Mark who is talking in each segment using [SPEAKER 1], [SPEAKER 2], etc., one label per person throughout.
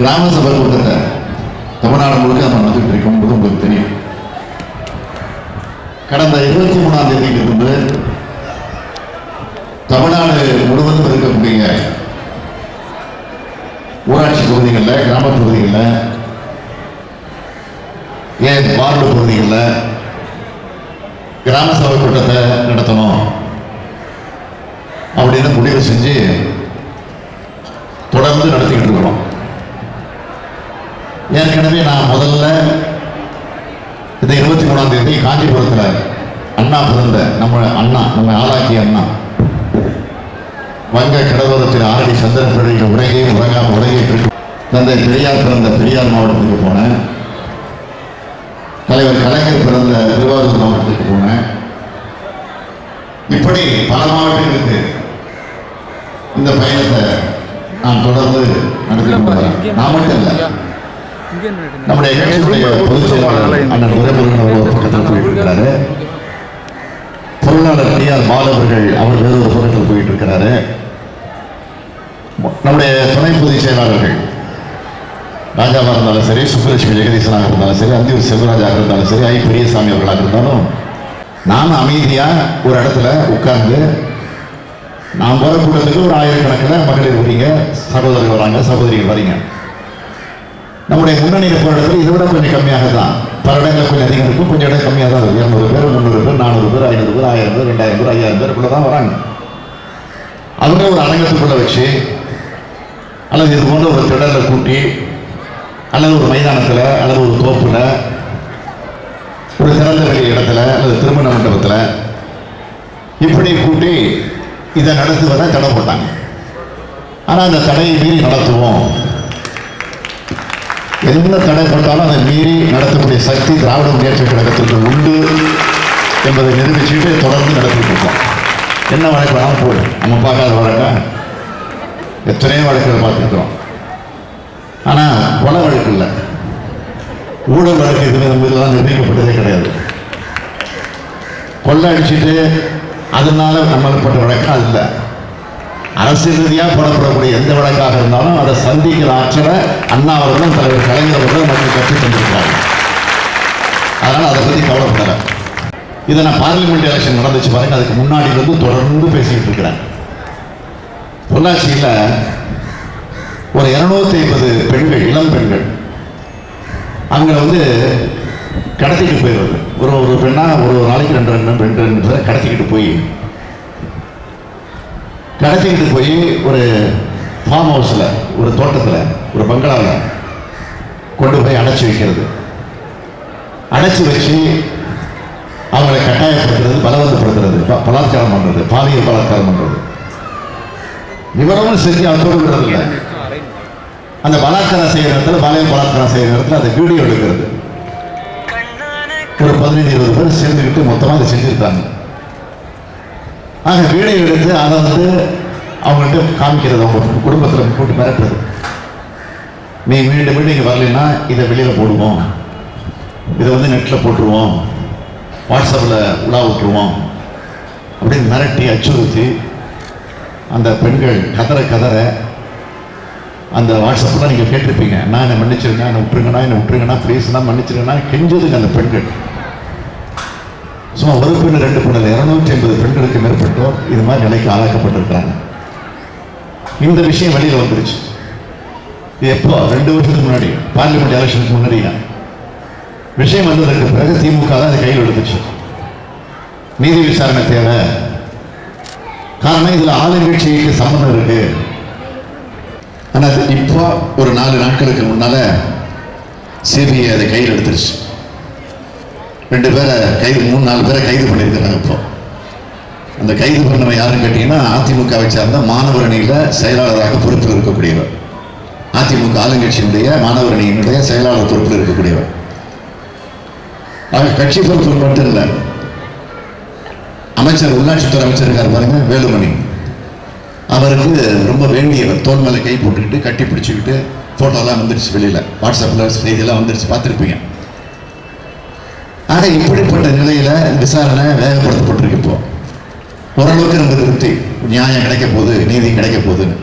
[SPEAKER 1] கிராம சபை கூட்டத்தை தமிழ்நாடு முழுக்க நம்ம நடந்துட்டு இருக்கும்போது உங்களுக்கு தெரியும். கடந்த 23ஆம் தேதியிலிருந்து தமிழ்நாடு முழுவதும் இருக்கக்கூடிய ஊராட்சி பகுதிகளில், கிராம பகுதிகளில், ஏன் வார்டு பகுதிகளில் கிராம சபை கூட்டத்தை நடத்தணும் அப்படின்னு முடிவு செஞ்சு தொடர்ந்து நடத்திக்கிட்டு இருக்கிறோம். ஏற்கனவே நான் முதல்ல இந்த 23ஆம் தேதி காஞ்சிபுரத்தில் அண்ணா பிறந்த நம்ம ஆளாக்கிய அண்ணா வங்க கடலோரத்தில் ஆரடி சந்திரன் பிழையில் உலகை தந்தை பெரியார் பிறந்த பெரியார் மாவட்டத்துக்கு போனேன். தலைவர் கலைஞர் பிறந்த திருவாரூர் மாவட்டத்துக்கு போனேன். இப்படி பல மாவட்டங்களுக்கு இந்த பயணத்தை நான் தொடர்ந்து நடத்திட்டு வரேன். நான் மட்டும் இல்லை, நம்முடைய கட்சியுடைய பொதுச் செயலாளர் அண்ணன் துரைமுருகன் ஒரு பக்கத்தில் போயிட்டு இருக்கிறாரு. பொருளாளர் டிஆர் பாலவர்கள் அவர் வேறு ஒரு பக்கத்தில் போயிட்டு இருக்கிறாரு. நம்முடைய துணை பொதுச் செயலாளர்கள் ராஜாவாக இருந்தாலும் சரி, சுப்புலட்சுமி ஜெகதீசனாக இருந்தாலும் சரி, அந்தியூர் செல்வராஜாக இருந்தாலும் சரி, ஐ பெரியசாமி அவர்களாக இருந்தாலும் நான் அமைதியாக ஒரு இடத்துல உட்கார்ந்து நான் போகிற கூட்டத்துக்கு ஒரு ஆயிரக்கணக்கில் மகளிர் வரீங்க, சகோதரர்கள் வராங்க, சகோதரிகள் வரீங்க. நம்முடைய முன்னணியில் போகிற இடத்துல இதை விட கொஞ்சம் கம்மியாக தான், பல இடங்களில் கொஞ்சம் அதிகம் இருக்கும், கொஞ்சம் இடம் கம்மியாக தான் இருக்கும். 200 பேர், 300 பேர், 400 பேர், 500 பேர், 1000 பேர், 2000 பேர், 5000 பேர் இப்படி தான் வராங்க. அவங்க ஒரு அரங்கத்துக்குள்ள வச்சு அல்லது இது போன்ற ஒரு திடலில் கூட்டி அல்லது ஒரு மைதானத்தில் அல்லது ஒரு தோப்புல ஒரு திறந்த வெளி இடத்துல அல்லது திருமண மண்டபத்தில் இப்படி கூட்டி இதை நடத்துவதை தடை போட்டாங்க. ஆனால் அந்த தடையை மீறி நடத்துவோம், எந்த தடை போட்டாலும் அதை மீறி நடத்தக்கூடிய சக்தி திராவிட முன்னேற்ற கழகத்திற்கு உண்டு என்பதை நிரூபிச்சுட்டு தொடர்ந்து நடத்திட்டு இருக்கோம். என்ன வழக்கு வேணாலும் போடு, நம்ம பார்க்காத வழக்கா எத்தனையோ வழக்குகள் பார்த்துருக்கிறோம். ஆனால் கொலை வழக்கு இல்லை, ஊழல் வழக்கு எதுவுமே நம்ம இதெல்லாம் நிர்ணயிக்கப்பட்டதே கிடையாது. கொள்ளை அடிச்சுட்டு அதனால நம்மளப்பட்ட வழக்கா இல்லை. அரசியல் ரீதியாக போடப்படக்கூடிய எந்த வழக்காக இருந்தாலும் அதை சந்திக்கிற ஆற்றலை அண்ணா அவர்களும் தலைவர் கலைஞர் அவர்களும் மக்கள் கற்றுத் தந்திருக்கிறார்கள். அதனால் அதை பற்றி கவலைப்படலை. இதை நான் பார்லிமெண்ட் எலெக்ஷன் நடந்துச்சு பாருங்க, அதுக்கு முன்னாடி வந்து தொடர்ந்து பேசிக்கிட்டு இருக்கிறேன். பொள்ளாச்சியில் ஒரு 250 பெண்கள், இளம் பெண்கள் அங்கே வந்து கடத்திட்டு போயிடுறது. ஒரு பெண்ணா ஒரு நாளைக்கு 2 பேரை கடத்திக்கிட்டு போய் ஒரு ஃபார்ம் ஹவுஸில், ஒரு தோட்டத்தில், ஒரு பங்களாவில் கொண்டு போய் அடைச்சி வைக்கிறது. அடைச்சி வச்சு அவங்களை கட்டாயப்படுத்துறது, பலவந்தப்படுத்துறது, பலாத்காரம் பண்ணுறது, பாலியல் பலாத்காரம் பண்ணுறது. விவரமும் செஞ்சு அதோடு விடுறதில்லை. அந்த பலாத்காரம் செய்கிற இடத்துல, பாலியல் பலாத்காரம் செய்கிற இடத்துல அந்த வீடியோ எடுக்கிறது. ஒரு 15-20 பேர் சேர்ந்துக்கிட்டு மொத்தமாக அதை செஞ்சுருக்காங்க. ஆக வீடியோ எடுத்து அதை வந்து அவங்கள்ட்ட காமிக்கிறது, அவங்க குடும்பத்தில் போட்டு மிரட்டுறது. நீ மீண்டும் இங்கே வரலைன்னா இதை வெளியில் போடுவோம், இதை வந்து நெட்டில் போட்டுருவோம், வாட்ஸ்அப்பில் உலா விட்டுருவோம் அப்படின்னு மிரட்டி அச்சுறுத்தி அந்த பெண்கள் கதற அந்த வாட்ஸ்அப்பில் நீங்கள் கேட்டிருப்பீங்க, நான் என்னை மன்னிச்சிருங்க, என்னை விட்டுருங்கண்ணா ப்ளீஸ்னா மன்னிச்சிருங்கண்ணா கெஞ்சதுங்க அந்த பெண்கள். சும்மா ஒரு பெண்ணு 2 பெண்ணு 250 பெண்களுக்கு மேற்பட்டோர் இது மாதிரி நிலைக்கு ஆளாக்கப்பட்டிருக்கிறாங்க. இந்த விஷயம் வெளியில் வந்துருச்சு. இது எப்போ? 2 வருஷத்துக்கு முன்னாடி, பார்லிமெண்ட் எலெக்ஷனுக்கு முன்னாடியா. விஷயம் வந்ததற்கு பிறகு திமுக தான் அதை கையில் எடுத்துச்சு. நீதி விசாரணை தேவை. காரணம் இதில் ஆளுங்கட்சிக்கு சம்மந்தம் இருக்கு. ஆனால் இப்போ ஒரு 4 நாட்களுக்கு முன்னால சிபிஐ அதை கையில் எடுத்துருச்சு. 2 பேரை கைது, 3-4 பேரை கைது பண்ணியிருக்கிறாங்க. இப்போ அந்த கைது பண்ணவன் யாருன்னு கேட்டீங்கன்னா, அதிமுகவை சார்ந்த மாணவர் அணியில் செயலாளராக பொறுப்பில் இருக்கக்கூடியவர், அதிமுக ஆளுங்கட்சியினுடைய மாணவர் அணியினுடைய செயலாளர் பொறுப்பில் இருக்கக்கூடியவர். கட்சி பொறுப்பு மட்டும் இல்லை, அமைச்சர், உள்ளாட்சித்துறை அமைச்சர் இருக்கார் பாருங்க, வேலுமணி, அவருக்கு ரொம்ப வேண்டியவர். தோல் மேலே கை போட்டுக்கிட்டு கட்டி பிடிச்சிக்கிட்டு ஃபோட்டோலாம் வந்துருச்சு வெளியில், வாட்ஸ்அப்பில் செய்தியெல்லாம் வந்துருச்சு, பார்த்துருப்பீங்க. ஆக இப்படிப்பட்ட நிலையில் விசாரணை வேகப்படுத்தப்பட்டிருக்கு. இப்போ ஓரளவுக்கு நம்ம திருப்தி, நியாயம் கிடைக்க போகுது, நீதி கிடைக்க போகுதுன்னு.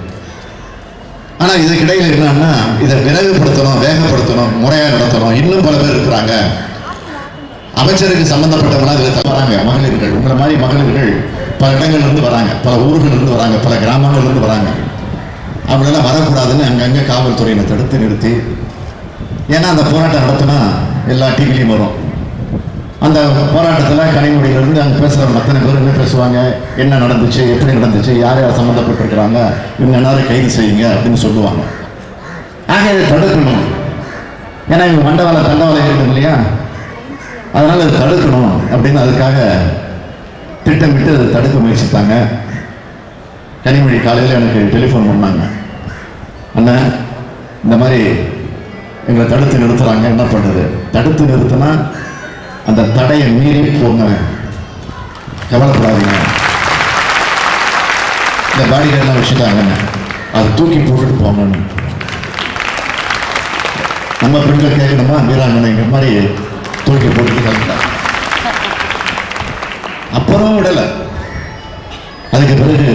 [SPEAKER 1] ஆனால் இதுக்கிடையில் என்னன்னா, இதை விரைவுபடுத்தணும், வேகப்படுத்தணும், முறையாக நடத்தணும். இன்னும் பல பேர் இருக்கிறாங்க. அமைச்சருக்கு சம்பந்தப்பட்டவங்களாம் இதில் வராங்க. மகளிர்கள், உங்களை மாதிரி மகளிர்கள் பல இடங்கள்லேருந்து வராங்க, பல ஊர்களிலிருந்து வராங்க, பல கிராமங்கள்லேருந்து வராங்க. அவங்களெல்லாம் வரக்கூடாதுன்னு அங்கங்கே காவல்துறையினை தடுத்து நிறுத்தி, ஏன்னா அந்த போராட்டம் நடத்தினா எல்லா டிவிலையும் வரும். அந்த போராட்டத்தில் கனிமொழியிலிருந்து அங்கே பேசுகிறவங்க அத்தனை பேர் என்ன பேசுவாங்க, என்ன நடந்துச்சு, எப்படி நடந்துச்சு, யார் யார் சம்மந்தப்பட்டிருக்கிறாங்க, இவங்க எல்லாரும் கைது செய்யுங்க அப்படின்னு சொல்லுவாங்க. ஆக இதை தடுக்கணும். ஏன்னா இவங்க மண்டவாள தண்டவாளம் இருக்குது இல்லையா, அதனால் அதை தடுக்கணும் அப்படின்னு அதுக்காக திட்டமிட்டு அதை தடுக்க முயற்சித்தாங்க. கனிமொழி காலையில் எனக்கு டெலிஃபோன் பண்ணாங்க, அண்ணன் இந்த மாதிரி எங்களை தடுத்து நிறுத்துறாங்க, என்ன பண்ணுறது? தடுத்து நிறுத்தினா அந்த தடையை மீறி போங்க, கவலைப்படாதீங்க. இந்த பாடிகள்லாம் வச்சுட்டாங்கன்னு அதை தூக்கி போட்டுட்டு போங்கன்னு. நம்ம பெண்கள் கேட்கணுமா, வீராங்கனைங்கிற மாதிரி தூக்கி போட்டுட்டு கிளம்பிட்டாங்க. அப்புறம் விடலை. அதுக்கு பிறகு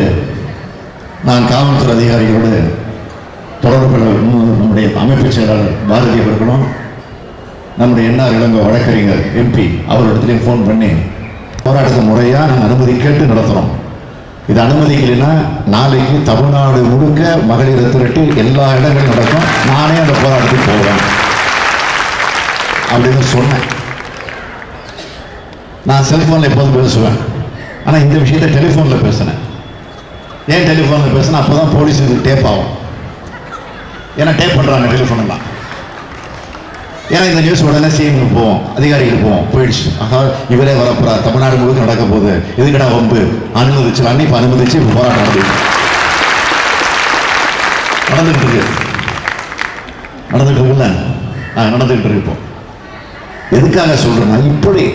[SPEAKER 1] நான் காவல்துறை அதிகாரிகளோடு தொடர்பு நம்முடைய அமைப்பு செயலாளர் பாரதி அவர்களும் நம்முடைய என்ஆர் இளங்கோ வழக்கறிஞர் எம்பி அவரிடத்துலையும் ஃபோன் பண்ணி போராட்டத்தை முறையாக நாங்கள் அனுமதி கேட்டு நடத்துகிறோம். இது அனுமதிக்கலைன்னா நாளைக்கு தமிழ்நாடு முழுக்க மகளிரை திரட்டி எல்லா இடங்களும் நடக்கும், நானே அந்த போராட்டத்துக்கு போவேன் அப்படின்னு சொன்னேன். நான் செல்ஃபோனில் எப்போதும் பேசுவேன், ஆனால் இந்த விஷயத்தை டெலிஃபோனில் பேசினேன். ஏன் டெலிஃபோனில் பேசினா அப்போ தான் போலீஸுக்கு டேப் ஆகும். ஏன்னா டேப் பண்ணுறாங்க டெலிஃபோனெல்லாம். ஏன்னா இந்த நியூஸ் உடனே சிஎம்க்கு போவோம், அதிகாரிகளுக்கு போவோம், போயிடுச்சு. ஆகா இவரே வரப்போறா, தமிழ்நாடு முழுக்க நடக்க போகுது, எதுக்கடா வம்பு, அனுமதிச்சு அன்னைக்கு அனுமதிச்சு இப்போ போராட்டம் நடந்துட்டு இருக்குல்ல, நடந்துகிட்டு இருக்கு. இப்போ எதுக்காக சொல்றேன்னா, இப்படி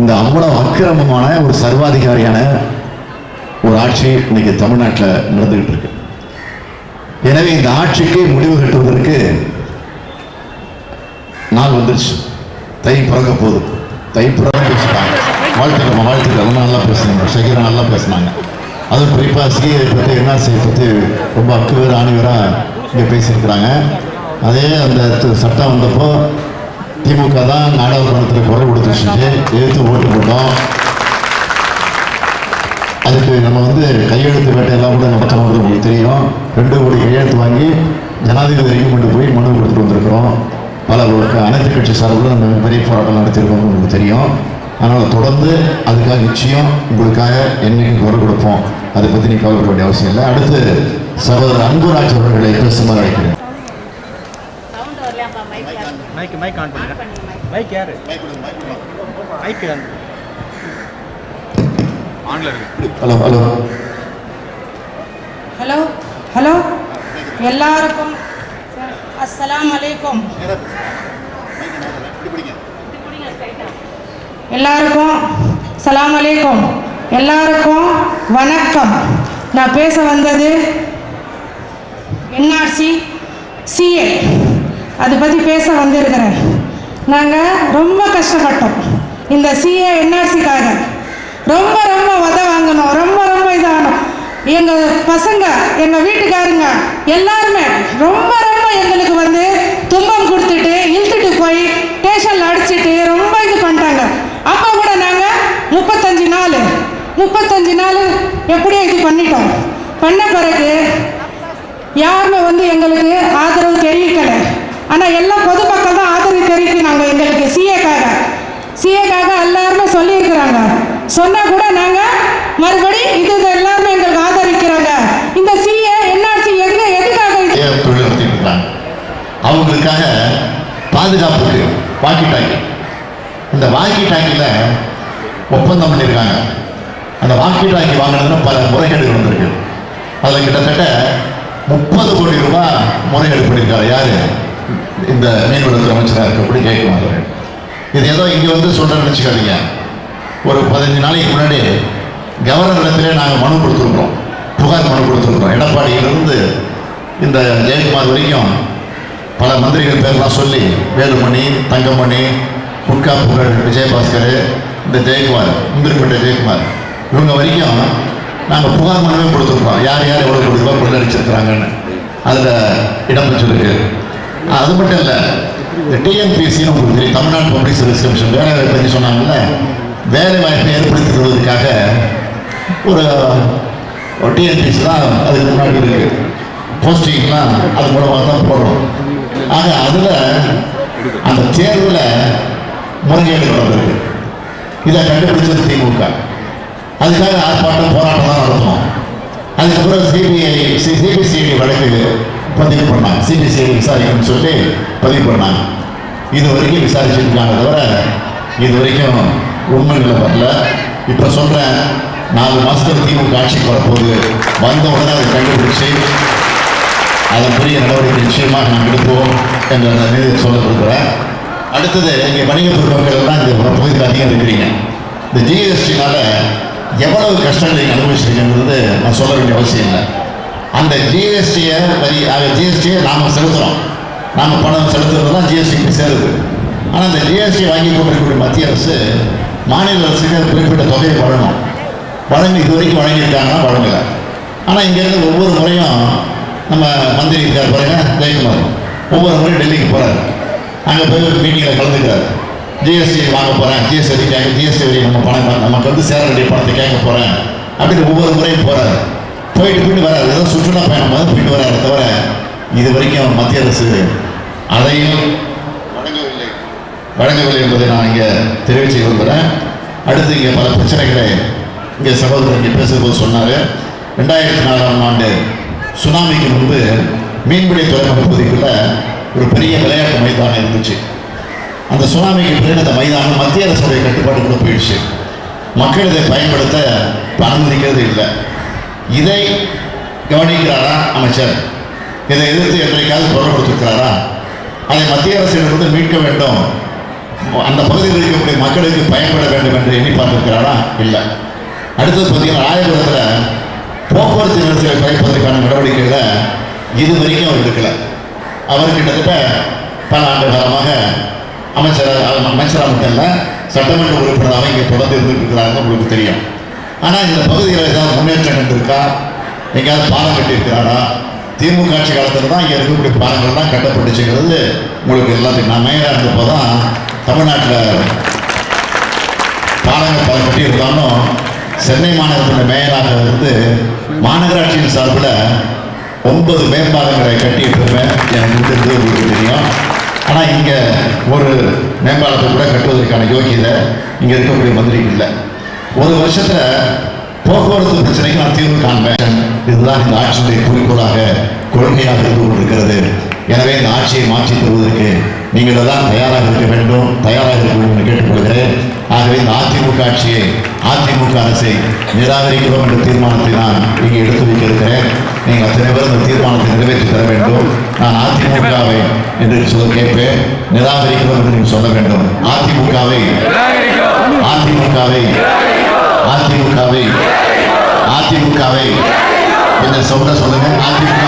[SPEAKER 1] இந்த அவ்வளவு அக்கிரமமான ஒரு சர்வாதிகாரியான ஒரு ஆட்சி இன்னைக்கு தமிழ்நாட்டில் நடந்துகிட்டு இருக்கு. எனவே இந்த ஆட்சிக்கு முடிவு கட்டுவதற்கு நாள் வந்துருச்சு. தை பிறக்க போகுது. தை பிறக்க பேசுகிறாங்க. வாழ்த்துக்கள் ரொம்ப நல்லா பேசுனாங்க. ஷகீரா நல்லா பேசினாங்க. அதுவும் குறிப்பாக சிஏ பற்றி, என்ஆர்சியை பற்றி ரொம்ப அக்குவேர் ஆணிவராக இங்கே பேசியிருக்கிறாங்க. அதே அந்த சட்டம் வந்தப்போ திமுக தான் நாடாளுமன்றத்தில் குரல் கொடுத்துச்சு, எதிர்த்து ஓட்டு போட்டோம். அதுக்கு நம்ம கையெழுத்து வேட்டையெல்லாம் கூட நடத்தணும், உங்களுக்கு தெரியும். 2 கோடி கையெழுத்து வாங்கி ஜனாதிபதி வரைக்கும் கொண்டு போய் மனு கொடுத்துட்டு வந்திருக்கிறோம். பல அனைத்து கட்சி சார்பில் நம்ம பெரிய போராட்டம் நடத்தியிருக்கோம், உங்களுக்கு தெரியும். அதனால் தொடர்ந்து அதுக்காக நிச்சயம் உங்களுக்காக என்னைக்கு குரல் கொடுப்போம். அதை பற்றி நீ கவலைப்பட வேண்டிய அவசியம் இல்லை. அடுத்து சகோதரர் அன்புராஜ் அவர்களை பேசுமாறு அழைக்கிறேன். ஹலோ ஹலோ
[SPEAKER 2] ஹலோ ஹலோ எல்லாருக்கும் அஸ்ஸலாமு அலைக்கும். எல்லாருக்கும் சலாம் அலைக்கும். எல்லாருக்கும் வணக்கம். நான் பேச வந்தது என்ஆர்சி சிஏ அதை பற்றி பேச வந்திருக்கிறேன். நாங்கள் ரொம்ப கஷ்டப்பட்டோம் இந்த சிஏ என்ஆர்சிக்காக. ரொம்ப ரொம்ப உத வாங்கணும், ரொம்ப ரொம்ப இதாகணும். எங்கள் பசங்க, எங்கள் வீட்டுக்காரங்க எல்லாருமே ரொம்ப ரொம்ப எங்களுக்கு துன்பம் கொடுத்துட்டு இழுத்துட்டு போய் ஸ்டேஷனில் அடிச்சுட்டு ரொம்ப இது பண்ணிட்டாங்க. அப்போ கூட நாங்கள் 35 நாள் எப்படியோ இது பண்ணிட்டோம். பண்ண பிறகு யாருமே எங்களுக்கு ஆதரவு தெரிவிக்கலை. ஆனால் எல்லாம் பொதுமக்கள் தான் ஆதரவு தெரிவிக்கிறாங்க எங்களுக்கு. சிஏக்காக எல்லாருமே சொல்லியிருக்கிறாங்க. சொன்னால் கூட நாங்கள் மறுபடி இது எல்லாருமே எங்களுக்கு ஆதரிக்கிறாங்க. இந்த சிஏ என்ஆர்சி எதுக்காக
[SPEAKER 1] அவங்களுக்காக பாதுகாப்புக்கு வாக்கி டாக்கி, இந்த வாக்கி டாக்கியில் ஒப்பந்தம் பண்ணியிருக்காங்க. அந்த வாக்கி டாக்கி வாங்கினதுல பல முறைகேடுகள் வந்திருக்கு. அதில் கிட்டத்தட்ட 30 கோடி ரூபாய் முறைகேடு பண்ணியிருக்காரு. யாரு? இந்த மீன்வளத்துறை அமைச்சராக இருக்கக்கூடிய ஜெயக்குமார் அவர்கள். இது ஏதோ இங்கே சொல்கிறேன்னு நினச்சிக்காதீங்க. ஒரு 15 நாளைக்கு முன்னாடி கவர்னர் இடத்திலே நாங்கள் மனு கொடுத்துருக்குறோம், புகார் மனு கொடுத்துருக்குறோம். எடப்பாடியிலிருந்து இந்த ஜெயக்குமார் வரைக்கும் பல மந்திரிகள் பேர்லாம் சொல்லி, வேலுமணி, தங்கமணி, குட்கா புகழ், விஜயபாஸ்கர், இந்த ஜெயக்குமார், முந்திரிப்பட்ட ஜெயக்குமார், இவங்க வரைக்கும் நாங்கள் புகார் மனுவே கொடுத்துருக்குறோம். யார் யார் எவ்வளோ கோடி ரூபாய் கொள்ளடிச்சிருக்கிறாங்கன்னு. அதில் இடம்பெற்றிருக்கு. அது மட்டும் இல்லை, இந்த டிஎன்பிஎஸ்சின்னு உங்களுக்கு தெரியும், தமிழ்நாடு பப்ளிக் சர்வீஸ் கமிஷன் வேலை வாய்ப்பு பற்றி சொன்னாங்கல்ல, வேலை வாய்ப்பை ஏற்படுத்தி தருவதற்காக ஒரு டிஎன்பிஎஸ்சி தான் அதுக்கு முன்னாடி இருக்கு. போஸ்டிங்லாம் அது மூலமாக தான் போடுறோம். ஆக அதில் அந்த தேர்வில் முறைகேடு நடந்திருக்கு. இதை கண்டுபிடிச்சது திமுக. அதுக்காக ஆர்ப்பாட்டம் போராட்டம் தான் நடத்தணும். அதுக்கப்புறம் சிபிசிஐடி வழக்கு பதிவு பண்ணாங்க. சிபிசிஐடி விசாரிக்கணும்னு சொல்லி பதிவு பண்ணாங்க. இது வரைக்கும் விசாரிச்சிருக்காங்க தவிர இது வரைக்கும் உண்மைகளை வரல. இப்போ சொல்கிறேன், 4 மாதத்துக்கு திமுக ஆட்சிக்கு வரப்போகுது. வந்த உடனே அதை கண்டுபிடிச்சு அதற்குரிய நடவடிக்கை நிச்சயமாக நாம் எடுப்போம் என்ற நிலையை சொல்ல விரும்புகிறேன். அடுத்தது, இங்கே வணிக பெருமக்கள் எல்லாம் இந்த பகுதியில் அதிகம் இருக்கிறீங்க. இந்த ஜிஎஸ்டினால எவ்வளவு கஷ்டங்களை அனுபவிச்சிருக்கிறது நான் சொல்ல வேண்டிய அவசியம் இல்லை. அந்த ஜிஎஸ்டியை ஜிஎஸ்டியை நாம் செலுத்துகிறோம். நாம் பணம் செலுத்துறது தான் ஜிஎஸ்டிக்கு சேருது. ஆனால் அந்த ஜிஎஸ்டி வாங்கி கொண்டிருக்கக்கூடிய மத்திய அரசு மாநில அரசுக்கு குறிப்பிட்ட தொகையை வழங்கி இது வரைக்கும் வழங்கியிருக்காங்கன்னா வழங்கலை. ஆனால் இங்கேருந்து ஒவ்வொரு முறையும் நம்ம மந்திரி இருக்கார் பாருங்க, ஜெயக்குமார், ஒவ்வொரு முறையும் டெல்லிக்கு போகிறார். அங்கே போய் ஒரு மீட்டிங்கில் கலந்துக்கிறார். ஜிஎஸ்டி வாங்க போகிறேன், ஜிஎஸ்டி கேட்க, ஜிஎஸ்டி வரி நம்ம பணம் நமக்கு வந்து சேர வேண்டிய பணத்தை கேட்க போகிறேன் அப்படின்னு ஒவ்வொரு முறையும் போகிறார். போயிட்டு வராது. ஏதோ சுற்றுலா பயணம் போது போயிட்டு வராரு தவிர இது வரைக்கும் மத்திய அரசு அதையும் வழங்கவில்லை என்பதை நான் இங்கே தெரிவித்து விரும்புகிறேன். அடுத்து இங்கே பல பிரச்சனைகளை இங்கே சகோதரர் இங்கே பேசும்போது சொன்னார். 2004ஆம் ஆண்டு சுனாமிக்கு முன்பு மீன்பிடி துறைமுக பகுதிக்குள்ள ஒரு பெரிய விளையாட்டு மைதானம் இருந்துச்சு. அந்த சுனாமிக்கு பிறகு அந்த மைதானம் மத்திய அரசுடைய கட்டுப்பாட்டுக்குள்ள போயிடுச்சு. மக்கள் இதை பயன்படுத்த அனுமதிக்கிறது இல்லை. இதை கவனிக்கிறாரா அமைச்சர்? இதை எதிர்த்து என்றைக்காவது குரல் கொடுத்திருக்கிறாரா? அதை மத்திய அரசிடமிருந்து மீட்க வேண்டும், அந்த பகுதியில் இருக்கக்கூடிய மக்களுக்கு பயன்பட வேண்டும் என்று எண்ணி பார்த்திருக்கிறாரா? இல்லை. அடுத்தது பார்த்தீங்கன்னா, ராயபுரத்தில் போக்குவரத்து நெரிசலை குறைப்பதற்கான நடவடிக்கைகளை இது வரைக்கும் அவர் எடுக்கலை. அவர் கிட்டத்தட்ட பல ஆண்டு காலமாக அமைச்சராக மட்டும் இல்லை, சட்டமன்ற உறுப்பினராக இங்கே தொடர்ந்து இருந்துருக்கிறாங்க, உங்களுக்கு தெரியும். ஆனால் இந்த பகுதியில் ஏதாவது முன்னேற்றம் கண்டிருக்கா? எங்கேயாவது பாலம் கட்டியிருக்கிறாரா? திமுக ஆட்சி காலத்தில் தான் இங்கே இருக்கக்கூடிய பாலங்கள்லாம் கட்டப்பட்டுச்சுங்கிறது உங்களுக்கு எல்லாத்தையும். நான் மேயராக இருந்தப்போ தான் தமிழ்நாட்டில் பாலங்கள் பல கட்டியிருந்தாலும் சென்னை மாநகரத்தின் மேயராக இருந்து மாநகராட்சியின் சார்பில் 9 மேம்பாலங்களை கட்டியிருப்பேன் எனக்கு இருந்தது உங்களுக்கு தெரியும். ஆனால் இங்கே ஒரு மேம்பாலத்தை கூட கட்டுவதற்கான யோகியதை இங்கே இருக்கக்கூடிய மந்திரிக்கு இல்லை. ஒரு வருஷத்தில் போக்குவரத்து பிரச்சனைக்கு நான் தீர்வு காண்பேன். இதுதான் இந்த ஆட்சியுடைய குறிக்கோளாக, கொள்கையாக இருந்து கொண்டிருக்கிறது. எனவே இந்த ஆட்சியை மாற்றி தருவதற்கு நீங்கள் எல்லாம் தயாராக இருக்க வேண்டும், தயாராக இருக்க வேண்டும் என்று கேட்டுக்கொள்கிறேன். ஆகவே இந்த அதிமுக ஆட்சியை, அதிமுக அரசை நிராகரிக்கிறோம் என்ற தீர்மானத்தை நான் இங்கே எடுத்து வைக்க இருக்கிறேன். நீங்கள் அத்தனை பேர் இந்த தீர்மானத்தை நிறைவேற்றி தர வேண்டும். நான் அதிமுகவை என்று சொல்ல கேட்பேன். நிராகரிக்கிறோம் என்று நீங்கள் சொல்ல வேண்டும். அதிமுகவை அதிமுகவை அதிமுகவை அதிமுகவை என்று சொல்லுங்க. அதிமுக